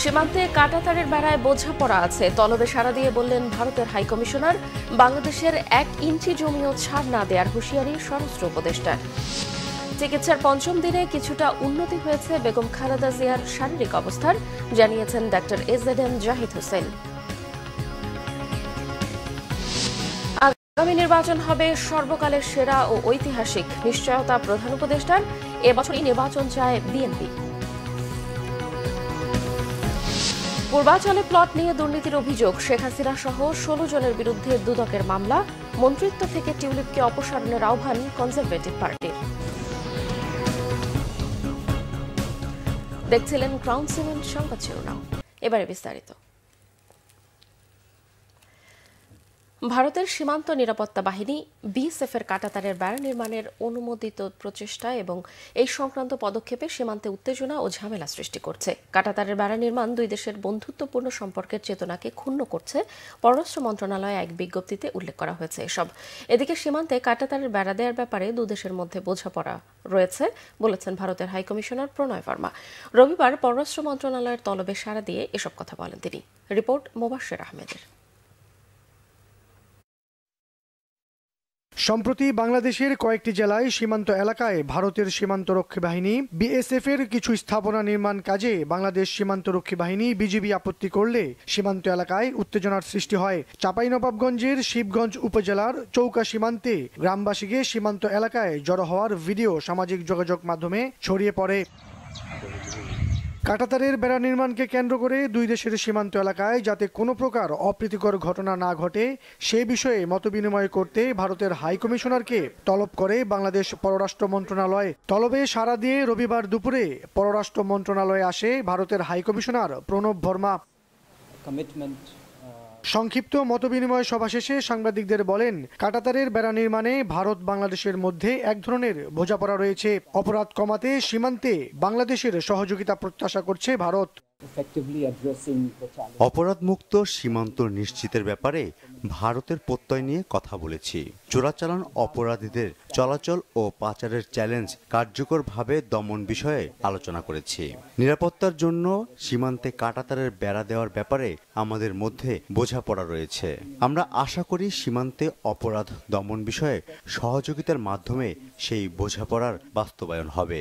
সীমান্তে কাঁটাতারের বেড়ায় বোঝাপড়া আছে, তলবে সাড়া দিয়ে বললেন ভারতের হাইকমিশনার। বাংলাদেশের 1 ইঞ্চি জমিও ছাড় না দেওয়ার হুঁশিয়ারি স্বরাষ্ট্র উপদেষ্টার। চিকিৎসার পঞ্চম দিনে কিছুটা উন্নতি হয়েছে বেগম খালেদা জিয়ার শারীরিক অবস্থার, জানিয়েছেন ডাক্তার এজএডএম জাহিদ হোসেন। আগামী নির্বাচন হবে সর্বকালের সেরা ও ঐতিহাসিক, নিশ্চয়তা প্রধান উপদেষ্টার। এবছরই নির্বাচন চায় বিএনপি। পূর্বাঞ্চলে প্লট নিয়ে দুর্নীতির অভিযোগ, শেখ হাসিনা সহ 16 জনের বিরুদ্ধে দুদকের মামলা। মন্ত্রিত্ব থেকে টিউলিপকে অপসারণের আহ্বান কনজারভেটিভ পার্টির। দেখছিলেন ক্রাউন সিমেন্ট সংবাদ শিরোনাম, এবারে বিস্তারিত। ভারতের সীমান্ত নিরাপত্তা বাহিনী বিএসএফ এর কাঁটাতারের বেড়া নির্মাণের অনুমোদিত প্রচেষ্টা এবং এই সংক্রান্ত পদক্ষেপে সীমান্তে উত্তেজনা ও ঝামেলা সৃষ্টি করছে। কাঁটাতারের বেড়া নির্মাণ দুই দেশের বন্ধুত্বপূর্ণ সম্পর্কের চেতনাকে ক্ষুণ্ণ করছে, পররাষ্ট্র মন্ত্রণালয়ে এক বিজ্ঞপ্তিতে উল্লেখ করা হয়েছে এসব। এদিকে সীমান্তে কাঁটাতারের বেড়া দেওয়ার ব্যাপারে দুদেশের মধ্যে বোঝাপড়া রয়েছে বলেছেন ভারতের হাইকমিশনার প্রণয় বর্মা। রবিবার পররাষ্ট্র মন্ত্রণালয়ের তলবে সাড়া দিয়ে এসব কথা বলেন তিনি। রিপোর্ট মোবাশ্বের আহমেদের। সম্প্রতি বাংলাদেশের কয়েকটি জেলায় সীমান্ত এলাকায় ভারতের সীমান্তরক্ষী বাহিনী বিএসএফ এর কিছু স্থাপনা নির্মাণ কাজে বাংলাদেশ সীমান্তরক্ষী বাহিনী বিজিবি আপত্তি করলে সীমান্ত এলাকায় উত্তেজনার সৃষ্টি হয়। চাঁপাইনবাবগঞ্জের শিবগঞ্জ উপজেলার চৌকা সীমান্তে গ্রামবাসীকে সীমান্ত এলাকায় জড়ো হওয়ার ভিডিও সামাজিক যোগাযোগ মাধ্যমে ছড়িয়ে পড়ে। কাঁটাতারের বেড়া নির্মাণকে কেন্দ্র করে দুই দেশের সীমান্ত এলাকায় যাতে কোনো প্রকার অপ্রীতিকর ঘটনা না ঘটে সে বিষয়ে মতবিনিময় করতে ভারতের হাইকমিশনারকে তলব করে বাংলাদেশ পররাষ্ট্র মন্ত্রণালয়। তলবে সাড়া দিয়ে রবিবার দুপুরে পররাষ্ট্র মন্ত্রণালয়ে আসে ভারতের হাইকমিশনার প্রণব বর্মা। সংক্ষিপ্ত মতবিনিময় সভা শেষে সাংবাদিকদের বলেন, কাঁটাতারের বেড়া নির্মাণে ভারত বাংলাদেশের মধ্যে এক ধরনের বোঝাপড়া রয়েছে। অপরাধ কমাতে সীমান্তে বাংলাদেশের সহযোগিতা প্রত্যাশা করছে ভারত। অপরাধমুক্ত সীমান্ত নিশ্চিতের ব্যাপারে ভারতের প্রত্যয় নিয়ে কথা বলেছি। চোরাচালান অপরাধীদের চলাচল ও পাচারের চ্যালেঞ্জ কার্যকরভাবে দমন বিষয়ে আলোচনা করেছি। নিরাপত্তার জন্য সীমান্তে কাঁটাতারের বেড়া দেওয়ার ব্যাপারে আমাদের মধ্যে বোঝাপড়া রয়েছে। আমরা আশা করি সীমান্তে অপরাধ দমন বিষয়ে সহযোগিতার মাধ্যমে সেই বোঝাপড়ার বাস্তবায়ন হবে।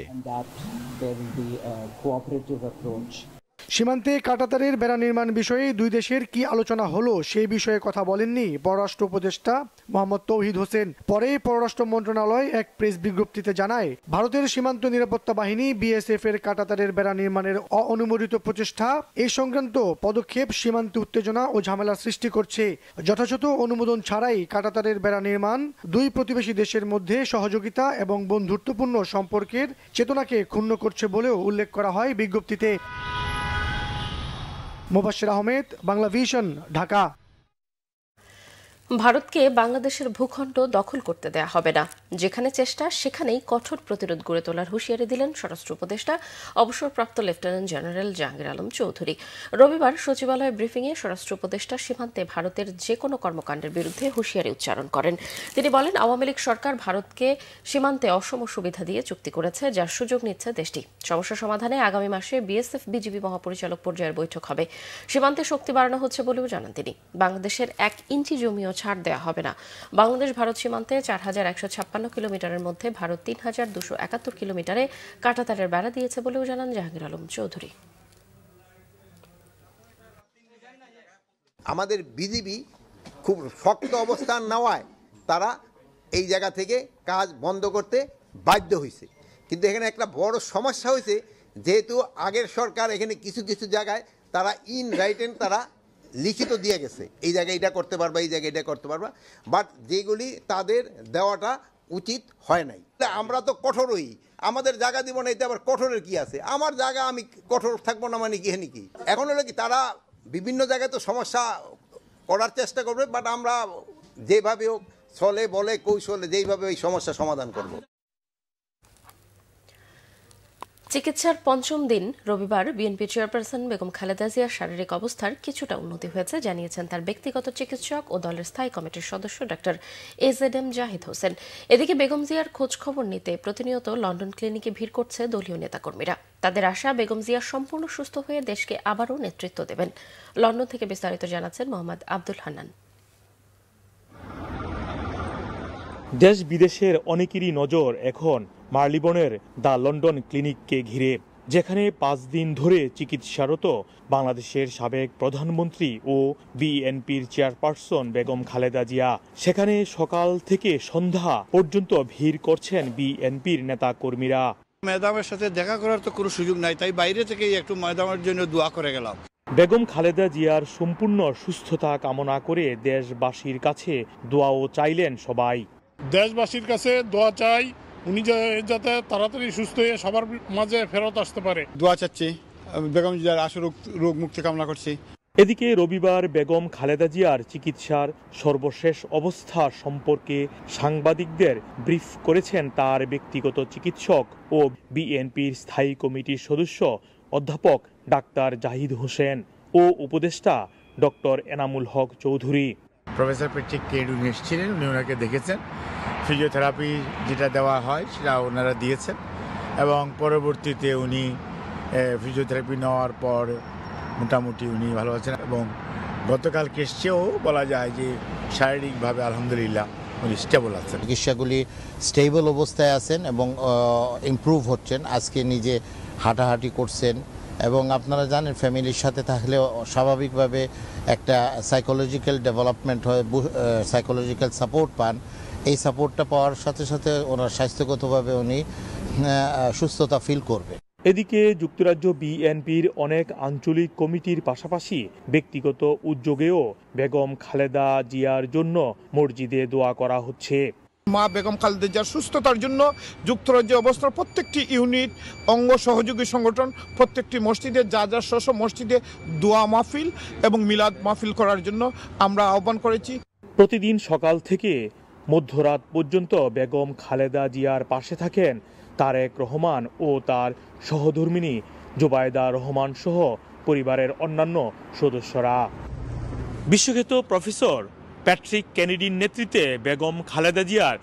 সীমান্তে কাঁটাতারের বেড়া নির্মাণ বিষয়ে দুই দেশের কি আলোচনা হলো সেই বিষয়ে কথা বলেননি পররাষ্ট্র উপদেষ্টা মোহাম্মদ তৌহিদ হোসেন। পরে পররাষ্ট্র মন্ত্রণালয় এক প্রেস বিজ্ঞপ্তিতে জানায়, ভারতের সীমান্ত নিরাপত্তা বাহিনী বিএসএফ এর কাঁটাতারের বেড়া নির্মাণের অনুমোদিত প্রচেষ্টা এই সংক্রান্ত পদক্ষেপ সীমান্তে উত্তেজনা ও ঝামেলা সৃষ্টি করছে। যথাযথ অনুমোদন ছাড়াই কাঁটাতারের বেড়া নির্মাণ দুই প্রতিবেশী দেশের মধ্যে সহযোগিতা এবং বন্ধুত্বপূর্ণ সম্পর্কের চেতনাকে ক্ষুণ্ণ করছে বলেও উল্লেখ করা হয় বিজ্ঞপ্তিতে। মোবাশ্বের আহমেদ, বাংলা ভিশন, ঢাকা। ভারতকে বাংলাদেশের ভূখণ্ড দখল করতে দেয়া হবে না, যেখানে চেষ্টা সেখানেই কঠোর প্রতিরোধ গড়ে তোলার হুঁশিয়ারি দিলেন স্বরাষ্ট্র উপদেষ্টা অবসরপ্রাপ্ত লেফটেন্যান্ট জেনারেল জাহাঙ্গীর আলম চৌধুরী। রবিবার সচিবালয় ব্রিফিংয়ে স্বরাষ্ট্র উপদেষ্টা সীমান্তে ভারতের যে কোনো কর্মকাণ্ডের বিরুদ্ধে হুঁশিয়ারি উচ্চারণ করেন। তিনি বলেন, আওয়ামী লীগ সরকার ভারতকে সীমান্তে অসম সুবিধা দিয়ে চুক্তি করেছে, যার সুযোগ নিচ্ছে দেশটি। সমস্যা সমাধানে আগামী মাসে বিএসএফ বিজিবি মহাপরিচালক পর্যায়ের বৈঠক হবে। সীমান্তে শক্তি বাড়ানো হচ্ছে বলেও জানান তিনি। বাংলাদেশের 1 ইঞ্চি জমিও ছাড় দেওয়া হবে না। বাংলাদেশ ভারত সীমান্তে 4156 কিলোমিটারের মধ্যে ভারত 3271 কিলোমিটারে কাঁটাতারের বেড়া দিয়েছে বলেও জানান জাহাঙ্গীর আলম চৌধুরী। আমাদের বিজিবি খুব শক্ত অবস্থান নেওয়ায় তারা এই জায়গা থেকে কাজ বন্ধ করতে বাধ্য হয়েছে। কিন্তু এখানে একটা বড় সমস্যা হয়েছে, যেহেতু আগের সরকার এখানে কিছু কিছু জায়গায় তারা ইন রাইটেন তারা লিখিত দিয়ে গেছে, এই জায়গায় এটা করতে পারবা, এই জায়গায় এটা করতে পারবা, বাট যেগুলি তাদের দেওয়াটা উচিত হয় নাই। আমরা তো কঠোরই, আমাদের জায়গা দিব না, এতে আবার কঠোরের কি আছে? আমার জায়গা আমি কঠোর থাকবো না মানে কি? কি এখন হলো কি, তারা বিভিন্ন জায়গায় তো সমস্যা করার চেষ্টা করবে, বাট আমরা যেভাবে হোক ছলে বলে কৌশলে যেইভাবে ওই সমস্যা সমাধান করব। চিকিৎসার পঞ্চম দিন রবিবার বিএনপি চেয়ারপারসন বেগম খালেদা জিয়ার শারীরিক অবস্থার কিছুটা উন্নতি হয়েছে জানিয়েছেন তার ব্যক্তিগত চিকিৎসক ও দলের স্থায়ী কমিটির সদস্য ডক্টর AZM জাহিদ হোসেন। এদিকে বেগম জিয়ার খোঁজ খবর নিতে প্রতিনিয়ত লন্ডন ক্লিনিকে ভিড় করছে দলীয় নেতাকর্মীরা। তাদের আশা বেগম জিয়া সম্পূর্ণ সুস্থ হয়ে দেশকে আবারও নেতৃত্ব দেবেন। লন্ডন থেকে বিস্তারিত জানাচ্ছেন মোহাম্মদ আব্দুল হান্নান। দেশ বিদেশের অনেকেরই নজর এখন মার্লিবনের দ্য লন্ডন ক্লিনিককে ঘিরে, যেখানে 5 দিন ধরে চিকিৎসারত বাংলাদেশের সাবেক প্রধানমন্ত্রী ও বিএনপির চেয়ারপারসন বেগম খালেদা জিয়া। সেখানে সকাল থেকে সন্ধ্যা পর্যন্ত ভিড় করছেন বিএনপির নেতা কর্মীরা। ম্যাডামের সাথে দেখা করার তো কোনো সুযোগ নাই, তাই বাইরে থেকেই একটু ম্যাডামের জন্য দোয়া করে গেলাম। বেগম খালেদা জিয়ার সম্পূর্ণ সুস্থতা কামনা করে দেশবাসীর কাছে দোয়াও চাইলেন সবাই। দেশবাসীর কাছে দোয়া চাই উনি যাতে তাড়াতাড়ি সুস্থ হয়ে সবার মাঝে ফেরত আসতে পারে। দোয়া চাচ্ছি, বেগম জিয়ার আশু রোগ মুক্তি কামনা করছি। এদিকে রবিবার বেগম খালেদা জিয়ার চিকিৎসার সর্বশেষ অবস্থা সম্পর্কে সাংবাদিকদের ব্রিফ করেছেন তার ব্যক্তিগত চিকিৎসক ও বিএনপির স্থায়ী কমিটির সদস্য অধ্যাপক ডাক্তার জাহিদ হোসেন ও উপদেষ্টা doctor Enamul Haque Chowdhury. Professor Patrick কেড উনি এসেছিলেন, উনি ওনাকে দেখেছেন, ফিজিওথেরাপি যেটা দেওয়া হয় সেটা ওনারা দিয়েছেন এবং পরবর্তীতে উনি ফিজিওথেরাপি নেওয়ার পর মোটামুটি উনি ভালো আছেন এবং গতকালকে এসছেও বলা যায় যে শারীরিকভাবে আলহামদুলিল্লাহ উনি স্টেবল আছেন। চিকিৎসাগুলি স্টেবল অবস্থায় আছেন এবং ইমপ্রুভ হচ্ছেন। আজকে নিজে হাঁটাহাঁটি করছেন এবং আপনারা জানেন ফ্যামিলির সাথে থাকলে স্বাভাবিকভাবে একটা সাইকোলজিক্যাল ডেভেলপমেন্ট হয়, সাইকোলজিক্যাল সাপোর্ট পান। এই সাপোর্টটা পাওয়ার সাথে সাথে ওনার স্বাস্থ্যগতভাবে উনি সুস্থতা ফিল করবে। এদিকে যুক্তরাজ্য বিএনপির অনেক আঞ্চলিক কমিটির পাশাপাশি ব্যক্তিগত উদ্যোগেও বেগম খালেদা জিয়ার জন্য মসজিদে দোয়া করা হচ্ছে। মা বেগম খালেদা জিয়ার সুস্থতার জন্য যুক্তরাজ্যে অবস্থান প্রত্যেকটি ইউনিট, অঙ্গ সহযোগী সংগঠন, প্রত্যেকটি মসজিদে যা মসজিদে দোয়া মাহফিল এবং মিলাদ মাহফিল করার জন্য আমরা আহ্বান করেছি। প্রতিদিন সকাল থেকে মধ্যরাত পর্যন্ত বেগম খালেদা জিয়ার পাশে থাকেন তারেক রহমান ও তার সহধর্মিণী জুবাইদা রহমান সহ পরিবারের অন্যান্য সদস্যরা। বিশ্বখ্যাত প্রফেসর প্যাট্রিক কেনেডির নেতৃত্বে বেগম খালেদা জিয়ার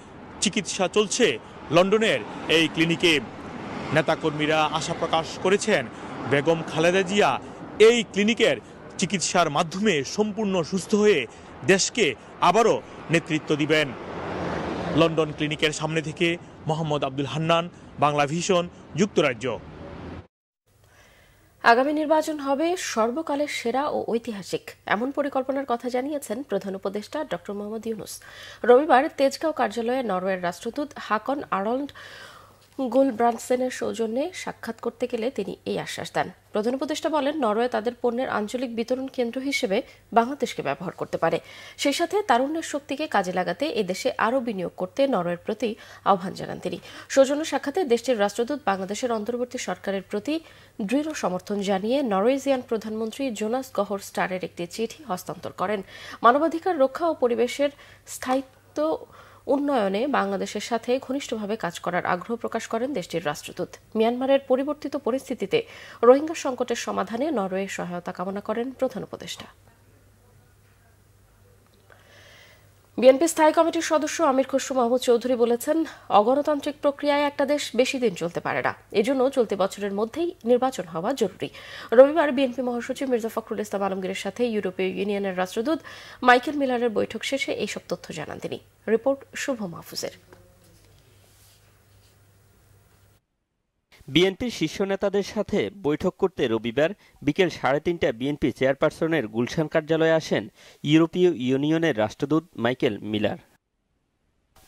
চিকিৎসা চলছে লন্ডনের এই ক্লিনিকে। নেতাকর্মীরা আশা প্রকাশ করেছেন বেগম খালেদা জিয়া এই ক্লিনিকের চিকিৎসার মাধ্যমে সম্পূর্ণ সুস্থ হয়ে দেশকে আবারও নেতৃত্ব দিবেন। লন্ডন ক্লিনিকের সামনে থেকে মোহাম্মদ আব্দুল হান্নান, বাংলা ভিশন, যুক্তরাজ্য। আগামী নির্বাচন হবে সর্বকালের সেরা ও ঐতিহাসিক, এমন পরিকল্পনার কথা জানিয়েছেন প্রধান উপদেষ্টা ডক্টর মোহাম্মদ ইউনুস। রবিবার তেজগাঁও কার্যালয়ে নরওয়ের রাষ্ট্রদূত হাকন আরল্ড গুলব্রান্ডসেনের সৌজন্যে সাক্ষাৎ করতে গেলে তিনি এই আশ্বাস দেন। প্রধান উপদেষ্টা বলেন, নরওয়ে তাদের পণ্যের আঞ্চলিক বিতরণ কেন্দ্র হিসেবে বাংলাদেশকে ব্যবহার করতে পারে। সেই সাথে তারুণ্যের শক্তিকে কাজে লাগাতে এদেশে আরও বিনিয়োগ করতে নরওয়ের প্রতি আহ্বান জানান তিনি। সৌজন্য সাক্ষাতে দেশটির রাষ্ট্রদূত বাংলাদেশের অন্তর্বর্তী সরকারের প্রতি দৃঢ় সমর্থন জানিয়ে নরওয়েজিয়ান প্রধানমন্ত্রী জোনাস গহর স্টারের একটি চিঠি হস্তান্তর করেন। মানবাধিকার রক্ষা ও পরিবেশের স্থায়িত্ব উন্নয়নে বাংলাদেশের সাথে ঘনিষ্ঠভাবে কাজ করার আগ্রহ প্রকাশ করেন দেশটির রাষ্ট্রদূত। মিয়ানমারের পরিবর্তিত পরিস্থিতিতে রোহিঙ্গা সংকটের সমাধানে নরওয়ের সহায়তা কামনা করেন প্রধান উপদেষ্টা। বিএনপি স্থায়ী কমিটির সদস্য আমির খসরু মাহমুদ চৌধুরী বলেছেন, অগণতান্ত্রিক প্রক্রিয়ায় একটা দেশ বেশি দিন চলতে পারে না, এজন্য চলতি বছরের মধ্যেই নির্বাচন হওয়া জরুরি। রবিবার বিএনপি মহাসচিব মির্জা ফখরুল ইসলাম আলমগীরের সাথে ইউরোপীয় ইউনিয়নের রাষ্ট্রদূত মাইকেল মিলারের বৈঠক শেষে এইসব তথ্য জানান তিনি। রিপোর্ট শুভ মাহফুজের। বিএনপির শীর্ষ নেতাদের সাথে বৈঠক করতে রবিবার বিকেল 3:30টায় বিএনপি চেয়ারপারসনের গুলশান কার্যালয়ে আসেন ইউরোপীয় ইউনিয়নের রাষ্ট্রদূত মাইকেল মিলার।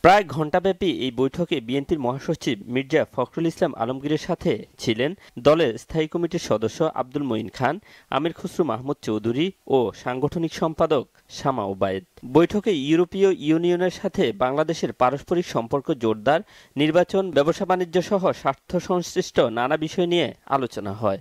প্রায় ঘণ্টাব্যাপী এই বৈঠকে বিএনপির মহাসচিব মির্জা ফখরুল ইসলাম আলমগীরের সাথে ছিলেন দলের স্থায়ী কমিটির সদস্য আব্দুল মঈন খান, আমির খসরু মাহমুদ চৌধুরী ও সাংগঠনিক সম্পাদক শামা ওবায়েদ। বৈঠকে ইউরোপীয় ইউনিয়নের সাথে বাংলাদেশের পারস্পরিক সম্পর্ক জোরদার, নির্বাচন, ব্যবসা বাণিজ্য সহ স্বার্থ সংশ্লিষ্ট নানা বিষয় নিয়ে আলোচনা হয়।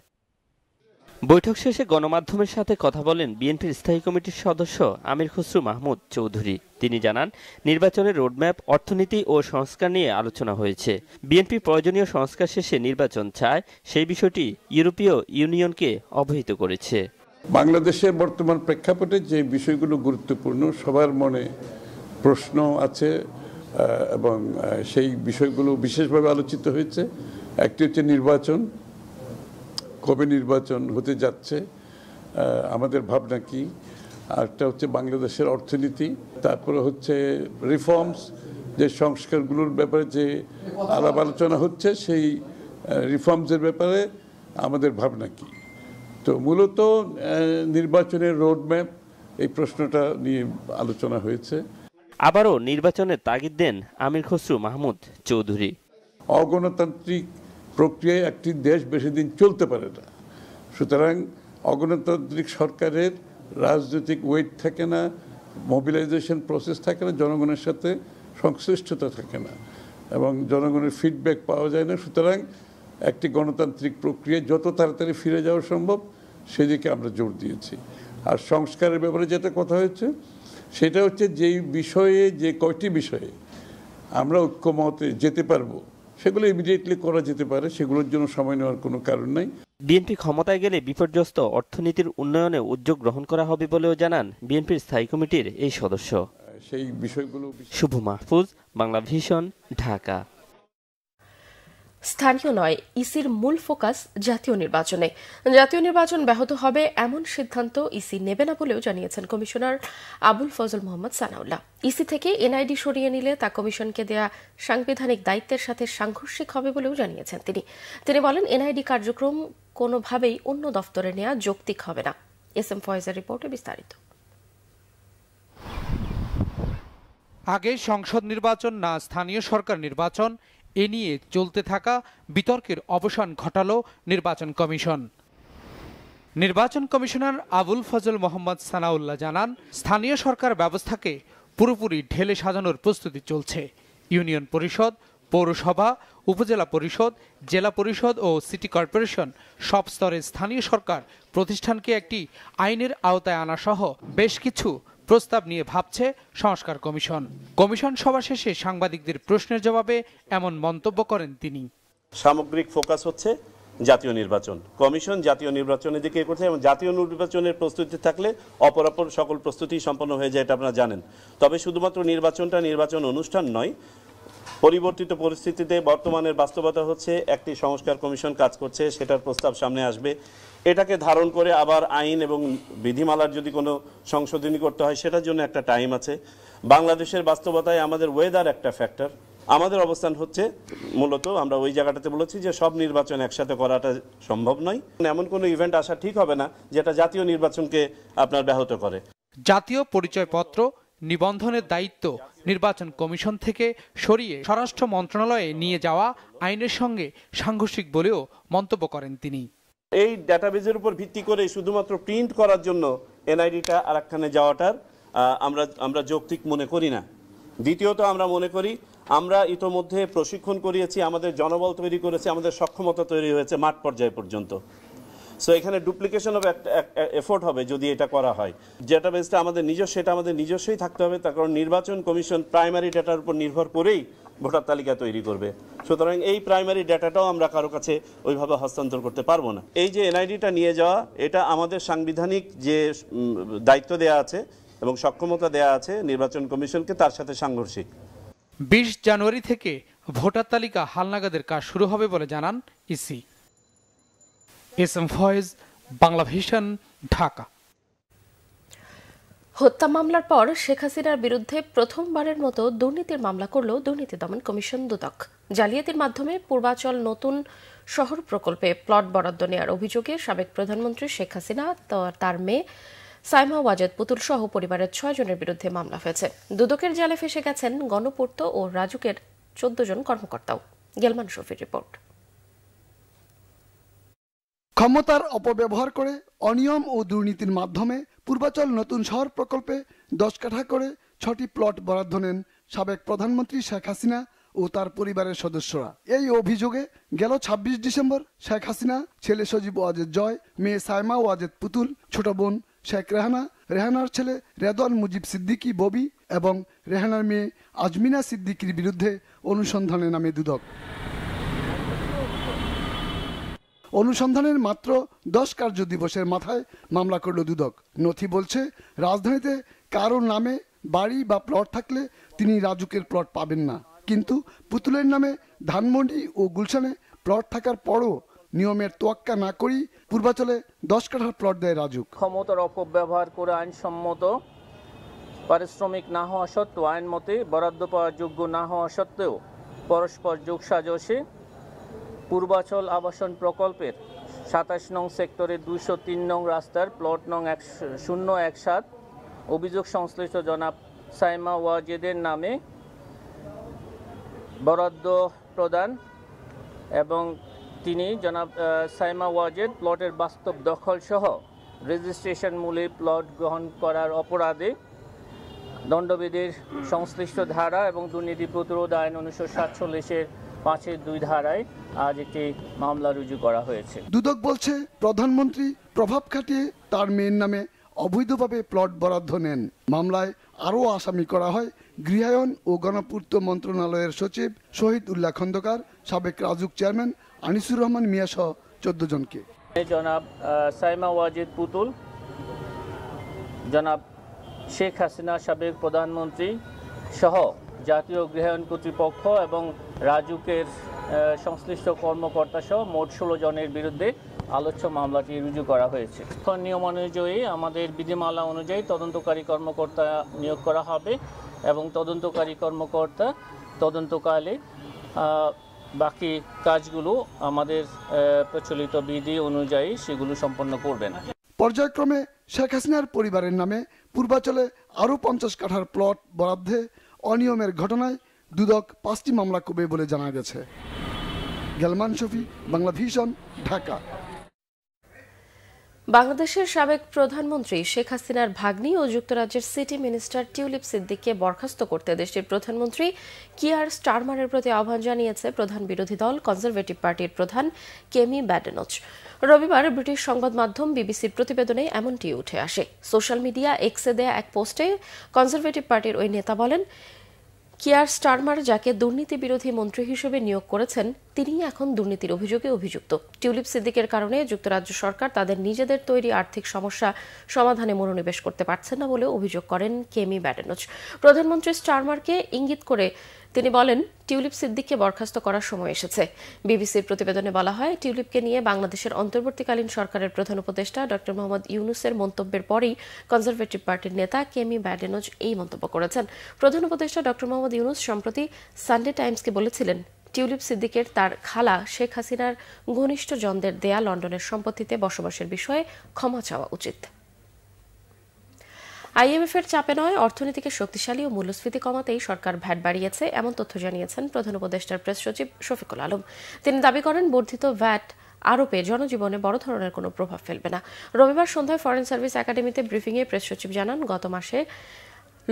বৈঠক শেষে গণমাধ্যমের সাথে কথা বলেন বিএনপির স্থায়ী কমিটির সদস্য আমির খসরু মাহমুদ চৌধুরী। তিনি জানান, নির্বাচনের রোডম্যাপ, অর্থনীতি ও সংস্কার নিয়ে আলোচনা হয়েছে। বিএনপি প্রয়োজনীয় সংস্কার শেষে নির্বাচন চায়, সেই বিষয়টি ইউরোপীয় ইউনিয়নকে অবহিত করেছে। বাংলাদেশের বর্তমান প্রেক্ষাপটে যে বিষয়গুলো গুরুত্বপূর্ণ, সবার মনে প্রশ্ন আছে এবং সেই বিষয়গুলো বিশেষভাবে আলোচিত হয়েছে। একটি হচ্ছে নির্বাচন, কবে নির্বাচন হতে যাচ্ছে, আমাদের ভাবনা কি। আরেকটা হচ্ছে বাংলাদেশের অর্থনীতি, তারপরে হচ্ছে রিফর্মস, যে সংস্কারগুলোর ব্যাপারে যে আলাপ আলোচনা হচ্ছে, সেই রিফর্মসের ব্যাপারে আমাদের ভাবনা কি। তো মূলত নির্বাচনের রোডম্যাপ, এই প্রশ্নটা নিয়ে আলোচনা হয়েছে। আবারও নির্বাচনের তাগিদ দেন আমির খসরু মাহমুদ চৌধুরী। অগণতান্ত্রিক প্রক্রিয়ায় একটি দেশ বেশি দিন চলতে পারে না, সুতরাং অগণতান্ত্রিক সরকারের রাজনৈতিক ওয়েট থাকে না, মোবিলাইজেশন প্রসেস থাকে না, জনগণের সাথে সংশ্লিষ্টতা থাকে না এবং জনগণের ফিডব্যাক পাওয়া যায় না। সুতরাং একটি গণতান্ত্রিক প্রক্রিয়া যত তাড়াতাড়ি ফিরে যাওয়া সম্ভব সেদিকে আমরা জোর দিয়েছি। আর সংস্কারের ব্যাপারে যেটা কথা হয়েছে সেটা হচ্ছে যেই বিষয়ে, যে কয়টি বিষয়ে আমরা ঐক্যমতে যেতে পারবো সেগুলো ইমিডিয়েটলি করা যেতে পারে, সেগুলোর জন্য সময় নেওয়ার কোনো কারণ নাই। বিএনপি ক্ষমতায় গেলে বিপর্যস্ত অর্থনীতির উন্নয়নে উদ্যোগ গ্রহণ করা হবে বলেও জানান বিএনপির স্থায়ী কমিটির এই সদস্য। সেই বিষয়গুলো। শুভ মাহফুজ, বাংলা ভিশন, ঢাকা। স্থানীয় নয়, ইসির মূল ফোকাস জাতীয় নির্বাচনে। জাতীয় নির্বাচন ব্যাহত হবে এমন সিদ্ধান্ত ইসি নেবে না বলেও জানিয়েছেন কমিশনার আবুল ফজল মোহাম্মদ সানাউল্লাহ। ইসি থেকে এনআইডি সরিয়ে নিলে তা কমিশনকে দেয়া সাংবিধানিক দায়িত্বের সাথে সাংঘর্ষিক হবে বলেও জানিয়েছেন তিনি বলেন, এনআইডি কার্যক্রম কোনোভাবেই অন্য দফতরে নেওয়া যৌক্তিক হবে না। এস এম ফয়েজের রিপোর্টে বিস্তারিত। আগে সংসদ নির্বাচন না স্থানীয় সরকার নির্বাচন, এ নিয়ে চলতে থাকা বিতর্কের অবসান ঘটালো নির্বাচন কমিশন। নির্বাচন কমিশনার আবুল ফজল মোহাম্মদ সানাউল্লাহ জানান, স্থানীয় সরকার ব্যবস্থাকে পুরোপুরি ঢেলে সাজানোর প্রস্তুতি চলছে। ইউনিয়ন পরিষদ, পৌরসভা, উপজেলা পরিষদ, জেলা পরিষদ ও সিটি কর্পোরেশন সব স্তরের স্থানীয় সরকার প্রতিষ্ঠানকে একটি আইনের আওতায় আনা সহ বেশ কিছু প্রস্তাব নিয়ে ভাবছে সংস্কার কমিশন। কমিশন সভা শেষে সাংবাদিকদের প্রশ্নের জবাবে এমন মন্তব্য করেন তিনি। সামগ্রিক ফোকাস হচ্ছে জাতীয় নির্বাচন। কমিশন জাতীয় নির্বাচনের দিকে করছে এবং জাতীয় নির্বাচনের প্রস্তুতি থাকলে অপরাপর সকল প্রস্তুতি সম্পন্ন হয়ে যায়, এটা আপনারা জানেন। তবে শুধুমাত্র নির্বাচনটা নির্বাচন অনুষ্ঠান নয়, পরিবর্তিত পরিস্থিতিতে বর্তমানের বাস্তবতা হচ্ছে একটি সংস্কার কমিশন কাজ করছে, সেটার প্রস্তাব সামনে আসবে। এটাকে ধারণ করে আবার আইন এবং বিধিমালার যদি কোনো সংশোধনী করতে হয় সেটার জন্য একটা টাইম আছে। বাংলাদেশের বাস্তবতায় আমাদের ওয়েদার একটা ফ্যাক্টর। আমাদের অবস্থান হচ্ছে মূলত আমরা ওই জায়গাটাতে বলেছি যে সব নির্বাচন একসাথে করাটা সম্ভব নয়। এমন কোনো ইভেন্ট আসা ঠিক হবে না যেটা জাতীয় নির্বাচনকে আপনার ব্যাহত করে। জাতীয় পরিচয়পত্র নিবন্ধনের দায়িত্ব নির্বাচন কমিশন থেকে সরিয়ে স্বরাষ্ট্র মন্ত্রণালয়ে নিয়ে যাওয়া আইনের সঙ্গে সাংঘর্ষিক বলেও মন্তব্য করেন তিনি। এই ডাটাবেজের উপর ভিত্তি করে শুধুমাত্র প্রিন্ট করার জন্য এনআইডিটা আরেকখানে যাওয়াটার আমরা যৌক্তিক মনে করি না। দ্বিতীয়ত আমরা মনে করি আমরা ইতোমধ্যে প্রশিক্ষণ করিয়েছি, আমাদের জনবল তৈরি করেছি, আমাদের সক্ষমতা তৈরি হয়েছে মাঠ পর্যায় পর্যন্ত। সো এখানে ডুপ্লিকেশন অফ এফোর্ট হবে যদি এটা করা হয়। ডেটাবেসটা আমাদের নিজস্ব, সেটা আমাদের নিজস্বই থাকতে হবে, তার কারণ নির্বাচন কমিশন প্রাইমারি ডাটার উপর নির্ভর করেই ভোটার তালিকা তৈরি করবে। সুতরাং এই প্রাইমারি ডাটাটাও আমরা কারো কাছে ওইভাবে হস্তান্তর করতে পারবো না। এই যে এনআইডিটা নিয়ে যাওয়া, এটা আমাদের সাংবিধানিক যে দায়িত্ব দেয়া আছে এবং সক্ষমতা দেয়া আছে নির্বাচন কমিশনকে, তার সাথে সাংঘর্ষিক। 20 জানুয়ারি থেকে ভোটার তালিকা হালনাগাদের কাজ শুরু হবে বলে জানান EC. S M Foyez, Bangla vision, Dhaka. হত্যা মামলার পর শেখ হাসিনার বিরুদ্ধে প্রথমবারের মতো দুর্নীতির মামলা করল দুর্নীতি দমন কমিশন দুদক। জালিয়াতির মাধ্যমে পূর্বাচল নতুন শহর প্রকল্পে প্লট বরাদ্দ নেওয়ার অভিযোগে সাবেক প্রধানমন্ত্রী শেখ হাসিনা, তার মেয়ে সাইমা ওয়াজেদ পুতুল সহ পরিবারের 6 জনের বিরুদ্ধে মামলা হয়েছে। দুদকের জালে ফেসে গেছেন গণপূর্ত ও রাজুকের 14 জন কর্মকর্তাও। গেলমান শফির রিপোর্ট। ক্ষমতার অপব্যবহার করে অনিয়ম ও দুর্নীতির মাধ্যমে পূর্বাচল নতুন শহর প্রকল্পে 10 কাঠা করে 6টি প্লট বরাদ্দ নেন সাবেক প্রধানমন্ত্রী শেখ হাসিনা ও তার পরিবারের সদস্যরা। এই অভিযোগে গেল ২৬ ডিসেম্বর শেখ হাসিনা ছেলে সজীব ওয়াজেদ জয়, মেয়ে সাইমা ওয়াজেদ পুতুল, ছোট বোন শেখ রেহানা, রেহানার ছেলে রেদওয়ান মুজিব সিদ্দিকী ববি এবং রেহানার মেয়ে আজমিনা সিদ্দিকীর বিরুদ্ধে অনুসন্ধানে নামে দুদক। অনুসন্ধানের মাত্র ১০ কার্য দিবসের মাথায় মামলা করল দুদক। নথি বলছে, রাজধানীতে কারোর নামে বাড়ি বা প্লট থাকলে তিনি রাজুকের প্লট পাবেন না, কিন্তু পুতুলের নামে ধানমন্ডি ও গুলশানে প্লট থাকার পরও নিয়মের তোয়াক্কা না করেই পূর্বাচলে ১০ কাঠার প্লট দেয় রাজুক। ক্ষমতার অপব্যবহার করে আইনসম্মত পারিশ্রমিক না হওয়া সত্ত্বেও আইন মতে বরাদ্দ পাওয়ার যোগ্য না হওয়া সত্ত্বেও পরস্পর যোগসাজশে পূর্বাচল আবাসন প্রকল্পের ২৭ নং সেক্টরের ২০৩ নং রাস্তার প্লট নং ০১৭ অভিযোগ সংশ্লিষ্ট জনাব সাইমা ওয়াজেদের নামে বরাদ্দ প্রদান এবং তিনি জনাব সাইমা ওয়াজেদ প্লটের বাস্তব দখল সহ রেজিস্ট্রেশন মূলে প্লট গ্রহণ করার অপরাধে দণ্ডবিধির সংশ্লিষ্ট ধারা এবং দুর্নীতি প্রতিরোধ আইন ১৯৪৭-এর ৫-২ ধারায় আজ একটি মামলা রুজু করা হয়েছে। দুদক বলছে, প্রধানমন্ত্রী প্রভাব খাটিয়ে তার মেয়ের নামে অবৈধভাবে প্লট বরাদ্দ নেন। মামলায় আরও আসামি করা হয় গৃহায়ন ও গণপূর্ত মন্ত্রণালয়ের সচিব শহীদ উল্লাহ খন্দকার, সাবেক রাজুক চেয়ারম্যান আনিসুর রহমান মিয়া সহ ১৪ জনকে। জনাব সাইমা ওয়াজেদ পুতুল, জনাব শেখ হাসিনা সাবেক প্রধানমন্ত্রী সহ জাতীয় গৃহায়ন কর্তৃপক্ষ এবং রাজুকের সংশ্লিষ্ট কর্মকর্তা সহ মোট ১৬ জনের বিরুদ্ধে আলোচ্য মামলাটি রুজু করা হয়েছে। নিয়ম অনুযায়ী আমাদের বিধিমালা অনুযায়ী তদন্তকারী কর্মকর্তা নিয়োগ করা হবে এবং তদন্তকারী কর্মকর্তা তদন্তকালে বাকি কাজগুলো আমাদের প্রচলিত বিধি অনুযায়ী সেগুলো সম্পন্ন করবেন। পর্যায়ক্রমে শেখ হাসিনার পরিবারের নামে পূর্বাচলে আরও ৫০ কাঠার প্লট বরাদ্দে অনিয়মের ঘটনায় দুদক ৫টি মামলা করবে বলে জানা গেছে। গেলমান শফি, বাংলা ভিশন, ঢাকা। বাংলাদেশের সাবেক প্রধানমন্ত্রী শেখ হাসিনার ভাগ্নি ও যুক্তরাজ্যের সিটি মিনিস্টার টিউলিপ সিদ্দিককে বরখাস্ত করতে দেশটির প্রধানমন্ত্রী কিয়ার স্টারমারের প্রতি আহ্বান জানিয়েছে প্রধান বিরোধী দল কনজারভেটিভ পার্টির প্রধান কেমি ব্যাডেনচ। রবিবার ব্রিটিশ সংবাদ মাধ্যম বিবিসির প্রতিবেদনে এমনটি উঠে আসে। সোশ্যাল মিডিয়া এক্সে দেয়া এক পোস্টে কনজারভেটিভ পার্টির ওই নেতা বলেন, কিয়ার স্টারমার যাকে দুর্নীতি বিরোধী মন্ত্রী হিসেবে নিয়োগ করেছেন তিনি এখন দুর্নীতির অভিযোগে অভিযুক্ত। টিউলিপ সিদ্দিকের কারণে যুক্তরাজ্য সরকার তাদের নিজেদের তৈরি আর্থিক সমস্যা সমাধানে মনোনিবেশ করতে পারছেন না বলে অভিযোগ করেন কেমি ব্যাডেনচ। প্রধানমন্ত্রী স্টারমারকে ইঙ্গিত করে তিনি বলেন, টিউলিপ সিদ্দিককে বরখাস্ত করার সময় এসেছে। বিবিসির প্রতিবেদনে বলা হয়, টিউলিপকে নিয়ে বাংলাদেশের অন্তর্বর্তীকালীন সরকারের প্রধান উপদেষ্টা ড মোহাম্মদ ইউনুসের মন্তব্যের পরই কনজারভেটিভ পার্টির নেতা কেমি ব্যাডেনচ এই মন্তব্য করেছেন। প্রধান উপদেষ্টা ড মোহাম্মদ ইউনুস সম্প্রতি সানডে টাইমসকে বলেছিলেন, টিউলিপ সিদ্দিকের তার খালা শেখ হাসিনার ঘনিষ্ঠ জনদের দেয়া লন্ডনের সম্পত্তিতে বসবাসের বিষয়ে ক্ষমা চাওয়া উচিত। আইএমএফের চাপে নয়, অর্থনীতিকে শক্তিশালী ও মূল্যস্ফীতি কমাতেই সরকার ভ্যাট বাড়িয়েছে, এমন তথ্য জানিয়েছেন প্রধান উপদেষ্টার প্রেস সচিব শফিকুল আলম। তিনি দাবি করেন, বর্ধিত ভ্যাট আরোপে জনজীবনে বড় ধরনের কোনো প্রভাব ফেলবে না। রবিবার সন্ধ্যায় ফরেন সার্ভিস একাডেমিতে ব্রিফিংয়ে প্রেস সচিব জানান, গত মাসে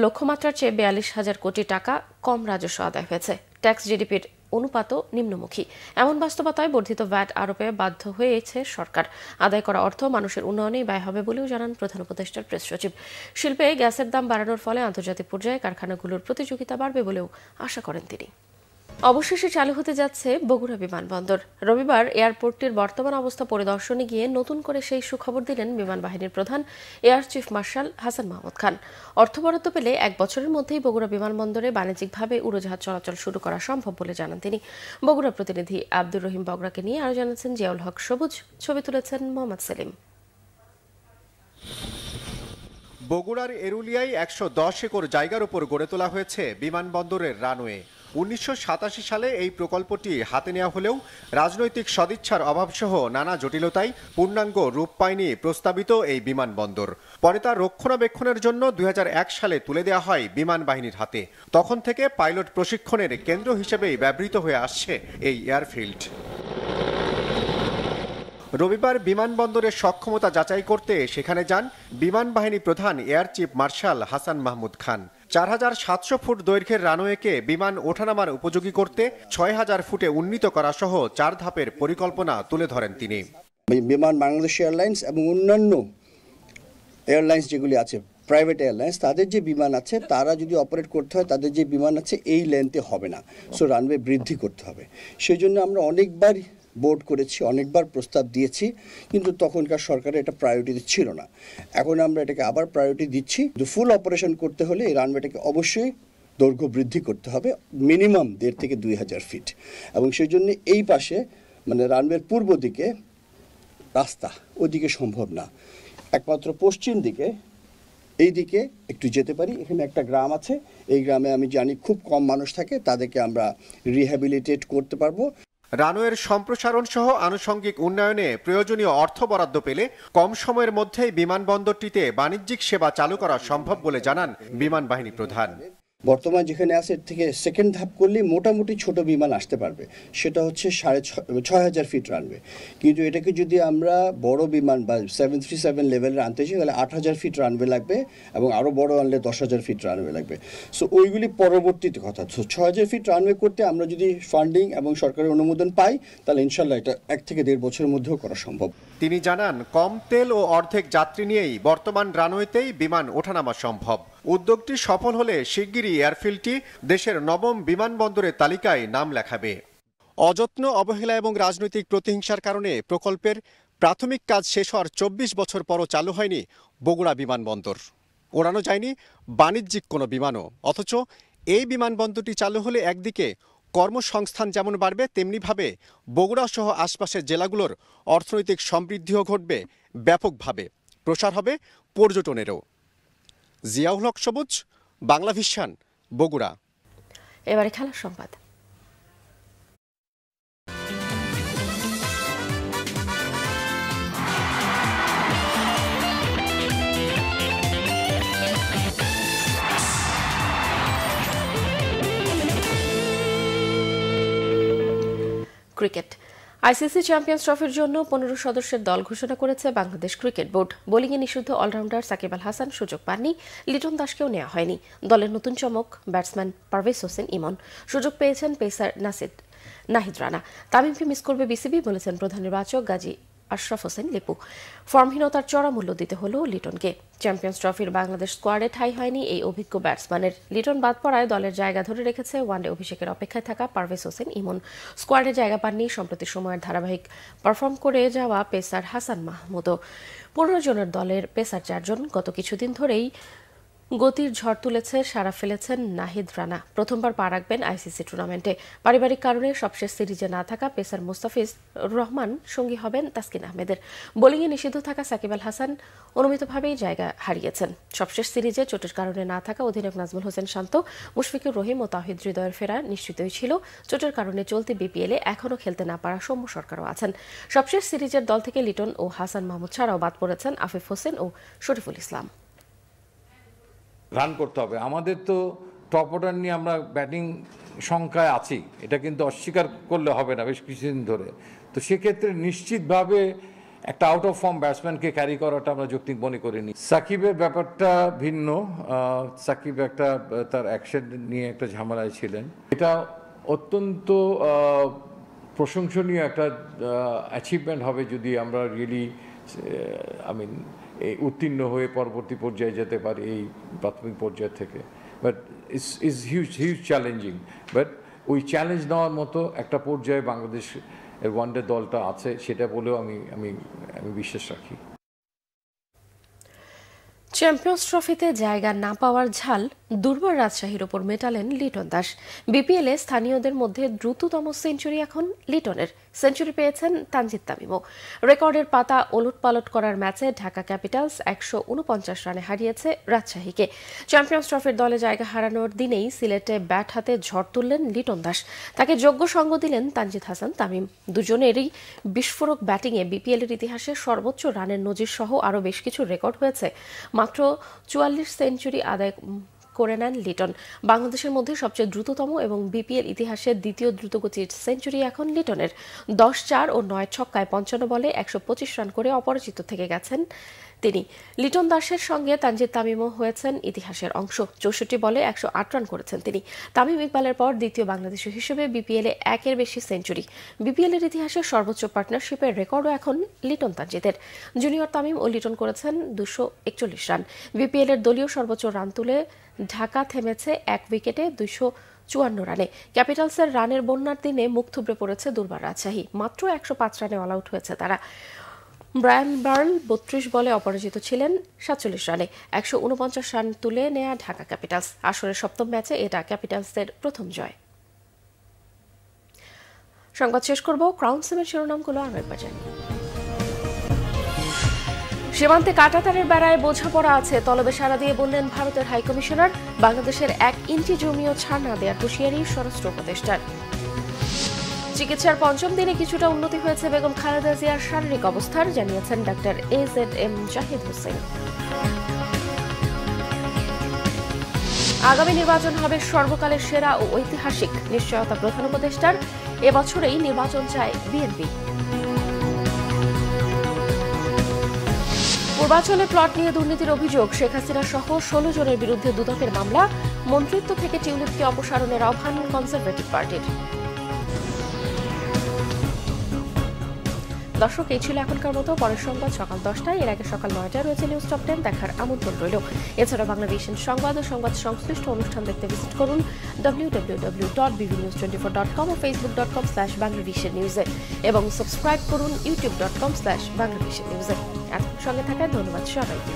লক্ষ্যমাত্রার চেয়ে ৪২,০০০ কোটি টাকা কম রাজস্ব আদায় হয়েছে। ট্যাক্স জিডিপির অনুপাতও নিম্নমুখী। এমন বাস্তবতায় বর্ধিত ভ্যাট আরোপে বাধ্য হয়েছে সরকার। আদায় করা অর্থ মানুষের উন্নয়নেই ব্যয় হবে বলেও জানান প্রধান উপদেষ্টার প্রেস সচিব। শিল্পে গ্যাসের দাম বাড়ানোর ফলে আন্তর্জাতিক পর্যায়ে কারখানাগুলোর প্রতিযোগিতা বাড়বে বলেও আশা করেন তিনি। অবশেষে চালু হতে যাচ্ছে বগুড়া বিমানবন্দর। রবিবার এয়ারপোর্টটির বর্তমান অবস্থা পরিদর্শনে গিয়ে নতুন করে সেই সুখবর দিলেন বিমান বাহিনীর প্রধান air chief marshal Hasan Mahmud Khan. অর্থ বরাদ্দ পেলে ১ বছরের মধ্যেই বগুড়া বিমানবন্দরে বাণিজ্যিকভাবে উড়োজাহাজ চলাচল শুরু করা সম্ভব বলে জানান তিনি। বগুড়া প্রতিনিধি আব্দুর রহিম বগরাকে নিয়ে আরও জানাচ্ছেন জিয়াউল হক সবুজ, ছবি তুলেছেন মোহাম্মদ সেলিম। বগুড়ার এরুলিয়ায় ১১০ একর জায়গার উপর গড়ে তোলা হয়েছে বিমানবন্দরের রানওয়ে। ১৯৮৭ সালে এই প্রকল্পটি হাতে নেওয়া হলেও রাজনৈতিক সদিচ্ছার অভাবসহ নানা জটিলতায় পূর্ণাঙ্গ রূপ পায়নি প্রস্তাবিত এই বিমানবন্দর। পরে তার রক্ষণাবেক্ষণের জন্য ২০০১ সালে তুলে দেওয়া হয় বিমান বাহিনীর হাতে। তখন থেকে পাইলট প্রশিক্ষণের কেন্দ্র হিসেবেই ব্যবহৃত হয়ে আসছে এই এয়ারফিল্ড। রবিবার বিমানবন্দরের সক্ষমতা যাচাই করতে সেখানে যান বিমান বাহিনী প্রধান air chief marshal Hasan Mahmud Khan. 4700 foot দৈর্ঘ্যের রানওয়েকে বিমান ওঠানামার উপযোগী করতে 6000 ফুটে উন্নীত করা সহ 4 ধাপের পরিকল্পনা তুলে ধরেন তিনি। বিমান বাংলাদেশ এয়ারলাইন্স এবং অন্যান্য এয়ারলাইন্স যেগুলি আছে প্রাইভেট এয়ারলাইন্স তাদের যে বিমান আছে তারা যদি অপারেট করতে হয় তাদের যে বিমান আছে এই লেন্থে হবে না, সো রানওয়ে বৃদ্ধি করতে হবে। সেই জন্য আমরা অনেকবার বোর্ড করেছি, অনেকবার প্রস্তাব দিয়েছি, কিন্তু তখনকার সরকারের এটা প্রায়োরিটি ছিল না। এখন আমরা এটাকে আবার প্রায়োরিটি দিচ্ছি। ফুল অপারেশন করতে হলে এই রানওয়েটাকে অবশ্যই দৈর্ঘ্য বৃদ্ধি করতে হবে মিনিমাম 1500 থেকে 2000 ফিট, এবং সেই জন্য এই পাশে মানে রানওয়ের পূর্ব দিকে রাস্তা ওইদিকে সম্ভব না, একমাত্র পশ্চিম দিকে এই দিকে একটু যেতে পারি। এখানে একটা গ্রাম আছে, এই গ্রামে আমি জানি খুব কম মানুষ থাকে, তাদেরকে আমরা রিহ্যাবিলিটেট করতে পারবো। রানওয়ের সম্প্রসারণ সহ আনুষঙ্গিক উন্নয়নে প্রয়োজনীয় অর্থ বরাদ্দ পেলে কম সময়ের মধ্যেই বিমানবন্দরটিতে বাণিজ্যিক সেবা চালু করা সম্ভব বলে জানান বিমান বাহিনী প্রধান। বর্তমান যেখানে আছে এর থেকে সেকেন্ড ধাপ করলে মোটামুটি ছোট বিমান আসতে পারবে, সেটা হচ্ছে 6500 ফিট রানওয়ে। কিন্তু এটাকে যদি আমরা বড় বিমান বা 737 লেভেলের আনতে চাই তাহলে 8000 ফিট রানওয়ে লাগবে, এবং আরও বড় আনলে 10000 ফিট রানওয়ে লাগবে। সো ওইগুলি পরবর্তীতে কথা। সো 6000 ফিট রানওয়ে করতে আমরা যদি ফান্ডিং এবং সরকারের অনুমোদন পাই তাহলে ইনশাল্লাহ এটা 1 থেকে 1.5 বছরের মধ্যেও করা সম্ভব। তিনি জানান কম তেল ও অর্ধেক যাত্রী নিয়েই বর্তমান রানওয়েতেই বিমান ওঠানামা সম্ভব। উদ্যোগটি সফল হলে শিগগিরই এয়ারফিল্ডটি দেশের 9ম বিমানবন্দরের তালিকায় নাম লেখাবে। অযত্ন, অবহেলা এবং রাজনৈতিক প্রতিহিংসার কারণে প্রকল্পের প্রাথমিক কাজ শেষ হওয়ার 24 বছর পরও চালু হয়নি বগুড়া বিমানবন্দর। ওড়ানো যায়নি বাণিজ্যিক কোনো বিমানও। অথচ এই বিমানবন্দরটি চালু হলে একদিকে কর্মসংস্থান যেমন বাড়বে, তেমনিভাবে বগুড়া সহ আশপাশের জেলাগুলোর অর্থনৈতিক সমৃদ্ধিও ঘটবে ব্যাপকভাবে, প্রসার হবে পর্যটনেরও। জিয়াউল হক সবুজ, বাংলা ভিশন, বগুড়া। এবারে খেলার সংবাদ। ক্রিকেট। আইসিসি চ্যাম্পিয়ন্স ট্রফির জন্য 15 সদস্যের দল ঘোষণা করেছে বাংলাদেশ ক্রিকেট বোর্ড। বোলিংয়ে নিষিদ্ধ অলরাউন্ডার সাকিব আল হাসান সুযোগ পাননি, লিটন দাসকেও নেওয়া হয়নি। দলের নতুন চমক ব্যাটসম্যান পারভেজ হোসেন ইমন, সুযোগ পেয়েছেন পেসার নাহিদ রানা। তামিমকে মিস করবে বিসিবি বলেছেন প্রধান নির্বাচক গাজী আশরাফ হোসেন লিপু। ফর্মহীনতার চড়া মূল্য দিতে হলো লিটনকে। চ্যাম্পিয়ন্স ট্রফির বাংলাদেশ স্কোয়াডে ঠাঁই হয়নি এই অভিজ্ঞ ব্যাটসম্যানের। লিটন বাদ পড়ায় দলের জায়গা ধরে রেখেছে ওয়ানডে অভিষেকের অপেক্ষায় থাকা পারভেজ হোসেন ইমন। স্কোয়াডে জায়গা পাননি সম্প্রতি সময়ের ধারাবাহিক পারফর্ম করে যাওয়া পেসার হাসান মাহমুদও। 15 জনের দলের পেসার 4 জন গত কিছুদিন ধরেই গতির ঝড় তুলেছে, সারা ফেলেছেন নাহিদ রানা। প্রথমবার পা রাখবেন আইসিসি টুর্নামেন্টে। পারিবারিক কারণে সবশেষ সিরিজে না থাকা পেসার মুস্তাফিজ রহমান সঙ্গী হবেন তাসকিন আহমেদের। বোলিংয়ে নিষিদ্ধ থাকা সাকিব আল হাসান অনুমিতভাবেই জায়গা হারিয়েছেন। সবশেষ সিরিজে চোটের কারণে না থাকা অধিনায়ক নাজমুল হোসেন শান্ত, মুশফিকুর রহিম ও তাওহিদ হৃদয়ের ফেরা নিশ্চিতই ছিল। চোটের কারণে চলতি বিপিএলে এখনও খেলতে না পারা সৌম্য সরকারও আছেন। সবশেষ সিরিজের দল থেকে লিটন ও হাসান মাহমুদ ছাড়াও বাদ পড়েছেন আফিফ হোসেন ও শরীফুল ইসলাম। রান করতে হবে। আমাদের তো টপ অর্ডার নিয়ে আমরা ব্যাটিং সংখ্যায় আছি, এটা কিন্তু অস্বীকার করলে হবে না বেশ কিছুদিন ধরে। তো সেক্ষেত্রে নিশ্চিতভাবে একটা আউট অফ ফর্ম ব্যাটসম্যানকে ক্যারি করাটা আমরা যৌক্তিক মনে করিনি। সাকিবের ব্যাপারটা ভিন্ন। সাকিব একটা তার অ্যাকশন নিয়ে একটা ঝামেলায় ছিলেন। এটা অত্যন্ত প্রশংসনীয় একটা অ্যাচিভমেন্ট হবে যদি আমরা রিয়েলি এই উত্তীর্ণ হয়ে পরবর্তী পর্যায়ে যেতে পারি এই প্রাথমিক পর্যায় থেকে। But is huge challenging, but ওই চ্যালেঞ্জ নেওয়ার মতো একটা পর্যায়ে বাংলাদেশ এর ওয়ানডে দলটা আছে, সেটা বলেও আমি বিশ্বাস রাখি। চ্যাম্পিয়ন্স ট্রফিতে জায়গা না পাওয়ার ঝাল দুর্বার রাজশাহীর ওপর মেটালেন লিটন দাস। বিপিএলে স্থানীয়দের মধ্যে দ্রুততম সেঞ্চুরি এখন লিটনের। সেঞ্চুরি পেয়েছেন তানজিদ তামিমও। রেকর্ডের পাতা ওলটপালট করার ম্যাচে ঢাকা ক্যাপিটালস 149 রানে হারিয়েছে রাজশাহীকে। চ্যাম্পিয়ন্স ট্রফির দলে জায়গা হারানোর দিনেই সিলেটে ব্যাট হাতে ঝড় তুললেন লিটন দাস। তাকে যোগ্য সঙ্গ দিলেন তানজিদ হাসান তামিম। দুজনেরই বিস্ফোরক ব্যাটিংয়ে বিপিএলের ইতিহাসে সর্বোচ্চ রানের নজির সহ আরও বেশ কিছু রেকর্ড হয়েছে। মাত্র 44 সেঞ্চুরি আদায় করে নেন লিটন। বাংলাদেশের মধ্যে সবচেয়ে দ্রুততম এবং বিপিএল ইতিহাসের দ্বিতীয় দ্রুতগতির সেঞ্চুরি এখন লিটনের। 10-4 ও 9 ছক্কায় 55 বলে 125 রান করে অপরাজিত থেকে গেছেন তিনি। লিটন দাসের সঙ্গে তানজিদ তামিমও হয়েছেন ইতিহাসের অংশ। 64 বলে 108 রান করেছেন তিনি। তামিম ইকবালের পর দ্বিতীয় বাংলাদেশি হিসেবে বিপিএলে 1-এর বেশি সেঞ্চুরি। বিপিএলের ইতিহাসে সর্বোচ্চ পার্টনারশিপের রেকর্ডও এখন লিটন তানজিদের। জুনিয়র তামিম ও লিটন করেছেন 241 রান। বিপিএলের দলীয় সর্বোচ্চ রান তুলে ঢাকা থেমেছে 1 উইকেটে 254 রানে। ক্যাপিটালসের রানের বন্যার দিনে মুখ থুবড়ে পড়েছে দুর্বার রাজশাহী। মাত্র 105 রানে অল আউট হয়েছে তারা। ব্রায়ান বার্ল 32 বলে অপরাজিত ছিলেন 47 রানে। 149 রান তুলে নেয়া ঢাকা ক্যাপিটালস। আসরের সপ্তম ম্যাচে এটা ক্যাপিটালসের প্রথম জয়। সংবাদ শেষ করব ক্রাউন সিমের শিরোনামগুলো আরেকবার জানি। সীমান্তে কাঁটাতারের বেড়ায় বোঝাপড়া আছে, তলবে সাড়া দিয়ে বললেন ভারতের হাইকমিশনার। বাংলাদেশের 1 ইঞ্চি জমিও ছাড় না দেওয়ার হুঁশিয়ারি স্বরাষ্ট্র উপদেষ্টার। চিকিৎসার 5ম দিনে কিছুটা উন্নতি হয়েছে বেগম খালেদা জিয়ার শারীরিক অবস্থার, জানিয়েছেন ডাক্তার AZM জাহিদ হোসেন। আগামী নির্বাচন হবে সর্বকালের সেরা ও ঐতিহাসিক, নিশ্চয়তা প্রধান উপদেষ্টার। এবছরেই নির্বাচন চায় বিএনপি। পূর্বাঞ্চলে প্লট নিয়ে দুর্নীতির অভিযোগ, শেখ হাসিনা সহ 16 জনের বিরুদ্ধে দুদকের মামলা। মন্ত্রিত্ব থেকে টিউলিপকে অপসারণের আহ্বান কনজারভেটিভ পার্টির। দর্শক, এই ছিল এখনকার মতো। পরের সংবাদ সকাল 10টায়, এর আগে সকাল 9টায় রয়েছে নিউজ টপ 10 দেখার আমন্ত্রণ রইল। এছাড়া বাংলাদেশের সংবাদ ও সংবাদ সংশ্লিষ্ট অনুষ্ঠান দেখতে ভিজিট করুন www.bbnews24.com ও facebook.com/bangladeshernews এবং সাবস্ক্রাইব করুন youtube.com/bangladeshernews। এতক্ষণ সঙ্গে থাকায় ধন্যবাদ সবাইকে।